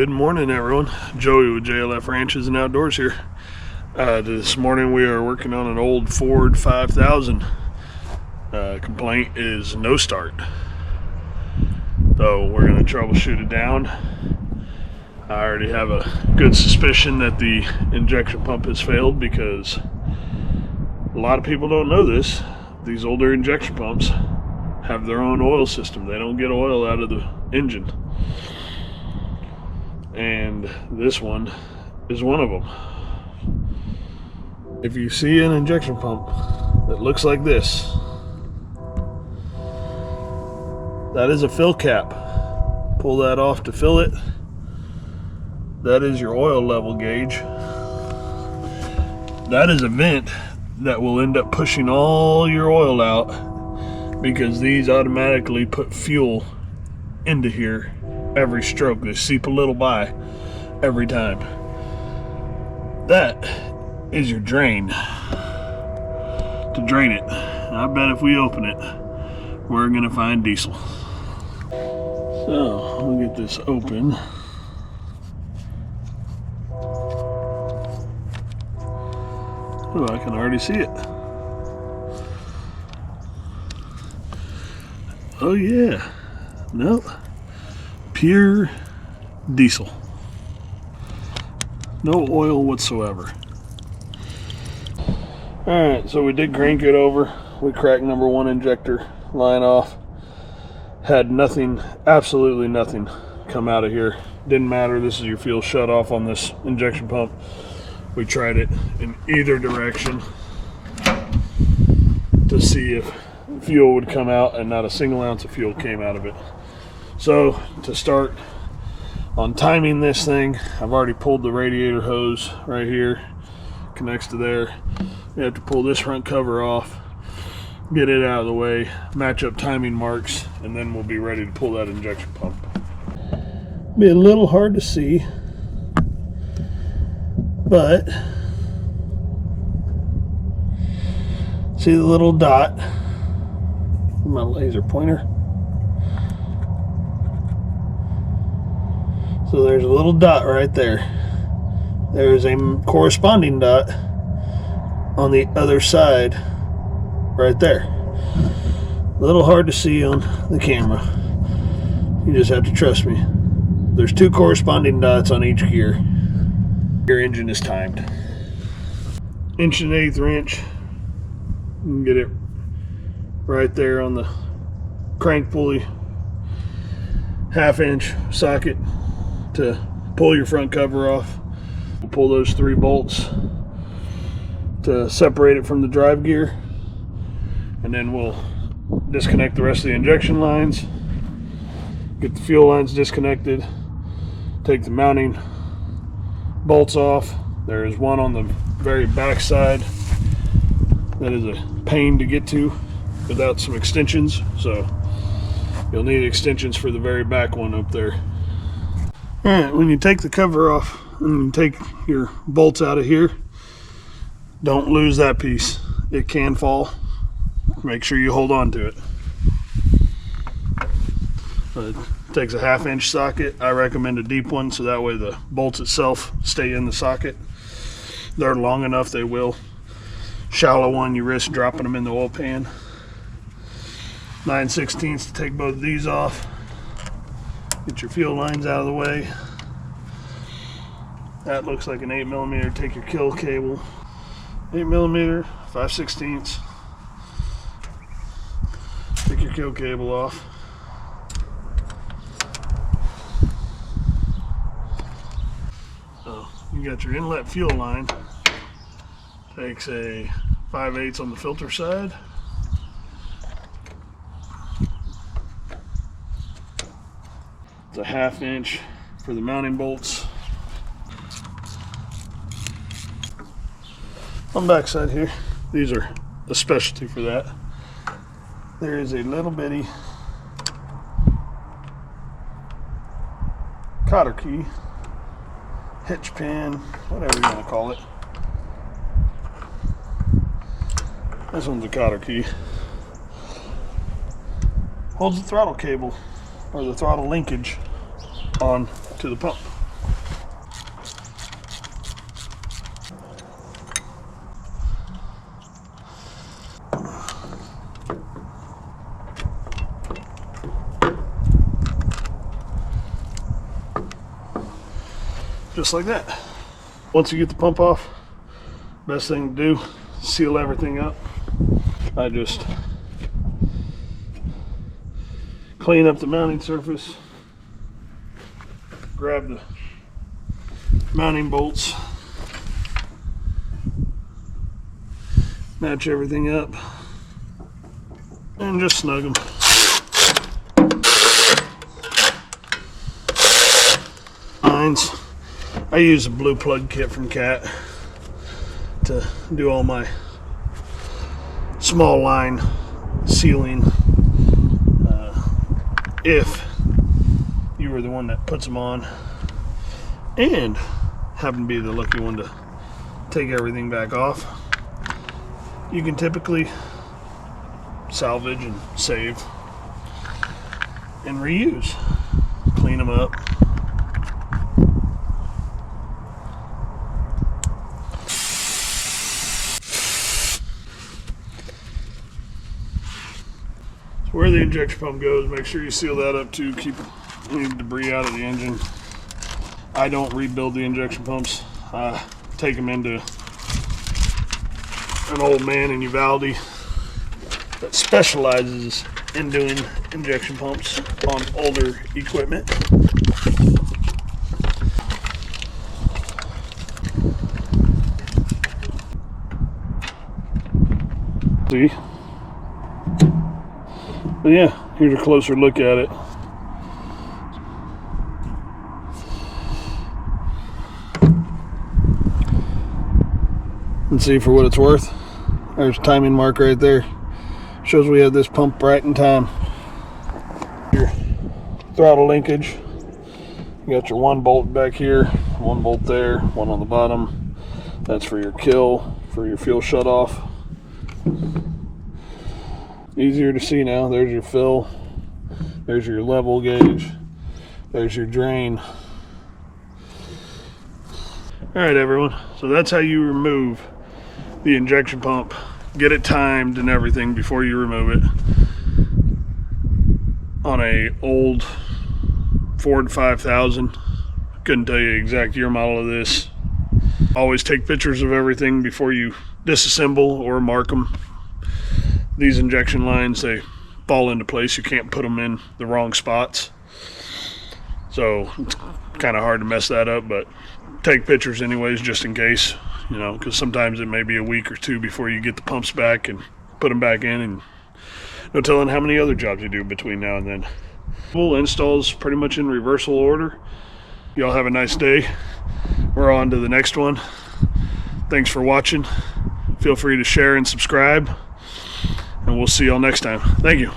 Good morning, everyone. Joey with JLF Ranches and Outdoors here. This morning we are working on an old Ford 5000. Complaint is no start. So we're going to troubleshoot it down. I already have a good suspicion that the injection pump has failed because a lot of people don't know this. These older injection pumps have their own oil system. They don't get oil out of the engine. And this one is one of them. If you see an injection pump that looks like this, that is a fill cap. Pull that off to fill it. That is your oil level gauge. That is a vent that will end up pushing all your oil out because these automatically put fuel into here every stroke. They seep a little by every time. That is your drain to drain it. And I bet if we open it, we're gonna find diesel. So we'll get this open. Oh, I can already see it. Oh yeah, nope. Pure diesel. No oil whatsoever. Alright, so we did crank it over. We cracked number one injector line off. Had nothing, absolutely nothing come out of here. Didn't matter, this is your fuel shut off on this injection pump. We tried it in either direction to see if fuel would come out, and not a single ounce of fuel came out of it. So to start on timing this thing, I've already pulled the radiator hose right here, connects to there. We have to pull this front cover off, get it out of the way, match up timing marks, and then we'll be ready to pull that injection pump. Be a little hard to see, but see the little dot, my laser pointer. So there's a little dot right there. There's a corresponding dot on the other side right there. A little hard to see on the camera. You just have to trust me. There's two corresponding dots on each gear. Your engine is timed. 1 1/8 wrench. You can get it right there on the crank pulley. 1/2 inch socket to pull your front cover off. We'll pull those 3 bolts to separate it from the drive gear, and then we'll disconnect the rest of the injection lines, get the fuel lines disconnected, take the mounting bolts off. There is one on the very back side that is a pain to get to without some extensions, so you'll need extensions for the very back one up there. Alright, when you take the cover off and you take your bolts out of here, don't lose that piece. It can fall. Make sure you hold on to it. It takes a 1/2 inch socket. I recommend a deep one so that way the bolts itself stay in the socket. They're long enough, they will. Shallow one, you risk dropping them in the oil pan. 9/16 to take both of these off. Get your fuel lines out of the way. That looks like an 8mm. Take your kill cable. 8mm, 5/16. Take your kill cable off. So you got your inlet fuel line. Takes a 5/8 on the filter side. It's a 1/2 inch for the mounting bolts. On the back side here, these are a specialty for that. There is a little bitty cotter key, hitch pin, whatever you want to call it. This one's a cotter key. Holds the throttle cable or the throttle linkage on to the pump. just like that. Once you get the pump off, best thing to do, seal everything up. I just clean up the mounting surface, grab the mounting bolts, match everything up, and just snug them. I use a blue plug kit from Cat to do all my small line sealing. If you were the one that puts them on and happen to be the lucky one to take everything back off, you can typically salvage and save and reuse. Clean them up. Where the injection pump goes, make sure you seal that up too. Keep any debris out of the engine. I don't rebuild the injection pumps. I take them into an old man in Uvalde that specializes in doing injection pumps on older equipment. See? But yeah, here's a closer look at it. And see, for what it's worth, there's a timing mark right there. Shows we have this pump right in time. Your throttle linkage. You got your one bolt back here, one bolt there, one on the bottom. That's for your kill, for your fuel shut off. Easier to see now. There's your fill, there's your level gauge, there's your drain. Alright everyone, so that's how you remove the injection pump. Get it timed and everything before you remove it. On a old Ford 5000, couldn't tell you the exact year model of this. Always take pictures of everything before you disassemble or mark them. These injection lines, they fall into place. You can't put them in the wrong spots. So it's kind of hard to mess that up, but take pictures anyways, just in case, you know, because sometimes it may be a week or two before you get the pumps back and put them back in, and no telling how many other jobs you do between now and then. Full installs pretty much in reversal order. Y'all have a nice day. We're on to the next one. Thanks for watching. Feel free to share and subscribe, and we'll see y'all next time. Thank you.